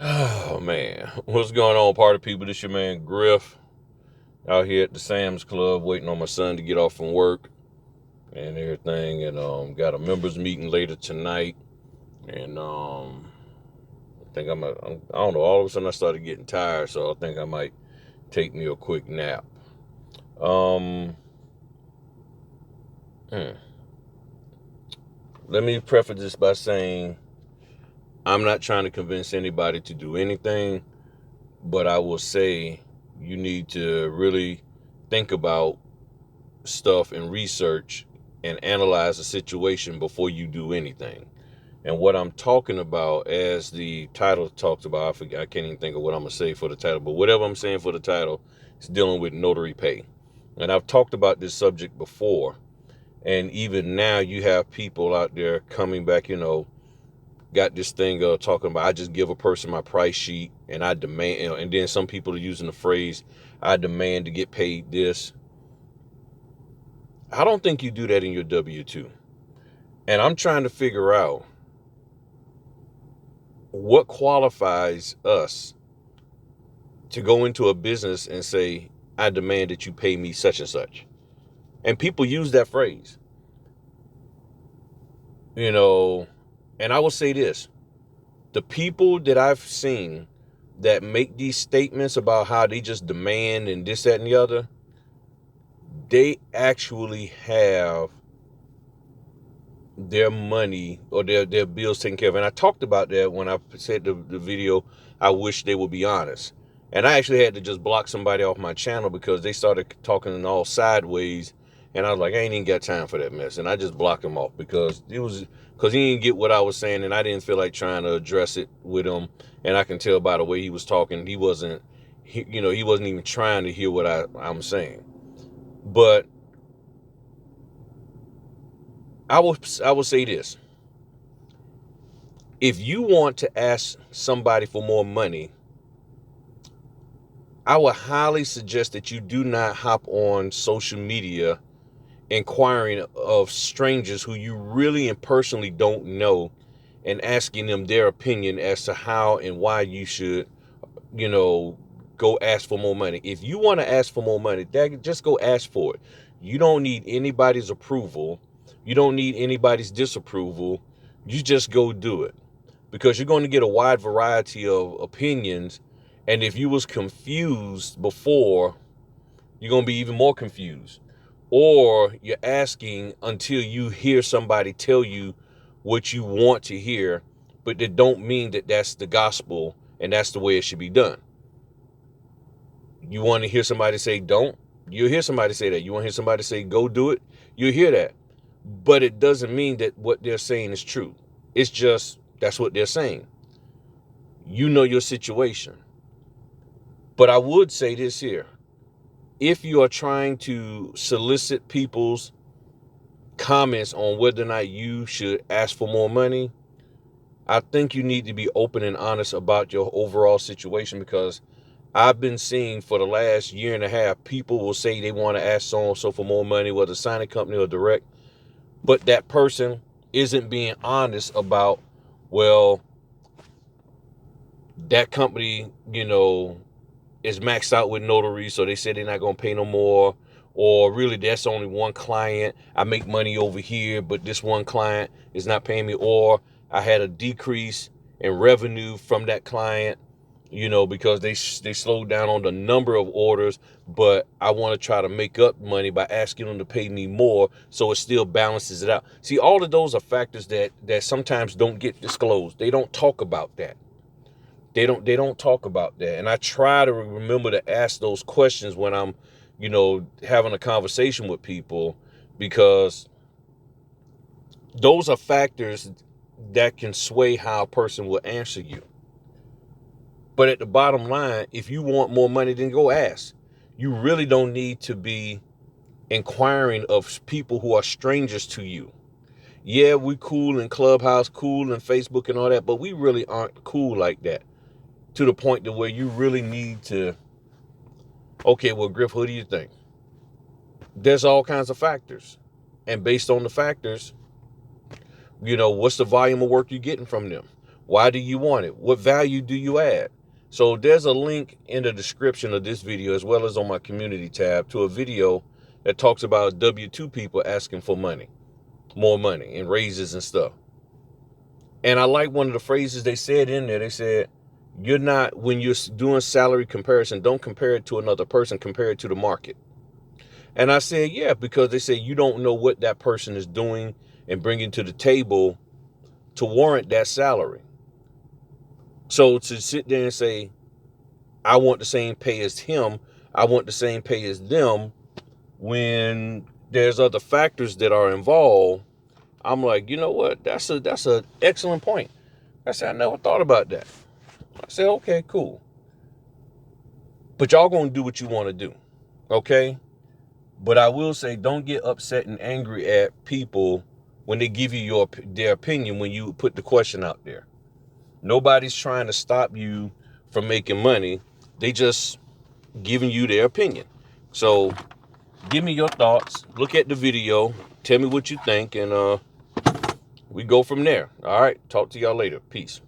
Oh man, what's going on, party people? This your man Griff out here at the Sam's Club, waiting on my son to get off from work and everything, and got a members meeting later tonight, and I think I don't know. All of a sudden, I started getting tired, so I think I might take me a quick nap. Um, hmm. Let me preface this by saying I'm not trying to convince anybody to do anything, but I will say you need to really think about stuff and research and analyze the situation before you do anything. And what I'm talking about, as the title talks about, I can't even think of what I'm gonna say for the title, but whatever I'm saying for the title is dealing with notary pay. And I've talked about this subject before, and even now you have people out there coming back, got this thing talking about I just give a person my price sheet and I demand, and then some people are using the phrase I demand to get paid this. I don't think you do that in your W-2. And I'm trying to figure out what qualifies us to go into a business and say, I demand that you pay me such and such. And people use that phrase, you know, and I will say this, the people that I've seen that make these statements about how they just demand and this, that, and the other, they actually have their money or their bills taken care of. And I talked about that when I said the video, I wish they would be honest. And I actually had to just block somebody off my channel because they started talking all sideways. And I was like, I ain't even got time for that mess. And I just blocked them off because he didn't get what I was saying. And I didn't feel like trying to address it with him. And I can tell by the way he was talking, he wasn't even trying to hear what I'm saying. But I will say this. If you want to ask somebody for more money, I would highly suggest that you do not hop on social media inquiring of strangers who you really and personally don't know and asking them their opinion as to how and why you should, you know, go ask for more money. If you want to ask for more money, just go ask for it. You don't need anybody's approval. You don't need anybody's disapproval. You just go do it, because you're going to get a wide variety of opinions. And if you was confused before, you're going to be even more confused. Or you're asking until you hear somebody tell you what you want to hear, but that don't mean that that's the gospel and that's the way it should be done. You want to hear somebody say don't, you'll hear somebody say that. You want to hear somebody say go do it, you'll hear that. But it doesn't mean that what they're saying is true. It's just that's what they're saying. You know your situation. But I would say this here. If you are trying to solicit people's comments on whether or not you should ask for more money, I think you need to be open and honest about your overall situation, because I've been seeing for the last year and a half, people will say they want to ask so and so for more money, whether signing company or direct, but that person isn't being honest about, well, that company, is maxed out with notaries, so they said they're not going to pay no more. Or really, that's only one client. I make money over here, but this one client is not paying me. Or I had a decrease in revenue from that client, because they slowed down on the number of orders, but I want to try to make up money by asking them to pay me more, so it still balances it out. See, all of those are factors that sometimes don't get disclosed. They don't talk about that. They don't talk about that. And I try to remember to ask those questions when I'm, having a conversation with people, because those are factors that can sway how a person will answer you. But at the bottom line, if you want more money, then go ask. You really don't need to be inquiring of people who are strangers to you. Yeah, we cool in Clubhouse, cool in Facebook and all that, but we really aren't cool like that, to the point to where you really need to, okay, well, Griff, what do you think? There's all kinds of factors. And based on the factors, what's the volume of work you're getting from them? Why do you want it? What value do you add? So there's a link in the description of this video, as well as on my community tab, to a video that talks about W-2 people asking for money, more money and raises and stuff. And I like one of the phrases they said in there. They said, you're not, when you're doing salary comparison, don't compare it to another person, compare it to the market. And I said, yeah, because they say you don't know what that person is doing and bringing to the table to warrant that salary. So to sit there and say, I want the same pay as him, I want the same pay as them, when there's other factors that are involved, I'm like, you know what? That's a excellent point. I said, I never thought about that. I said, okay, cool. But y'all gonna do what you want to do, okay? But I will say, don't get upset and angry at people when they give you their opinion when you put the question out there. Nobody's trying to stop you from making money. They just giving you their opinion. So give me your thoughts. Look at the video. Tell me what you think, and we go from there. All right. Talk to y'all later. Peace.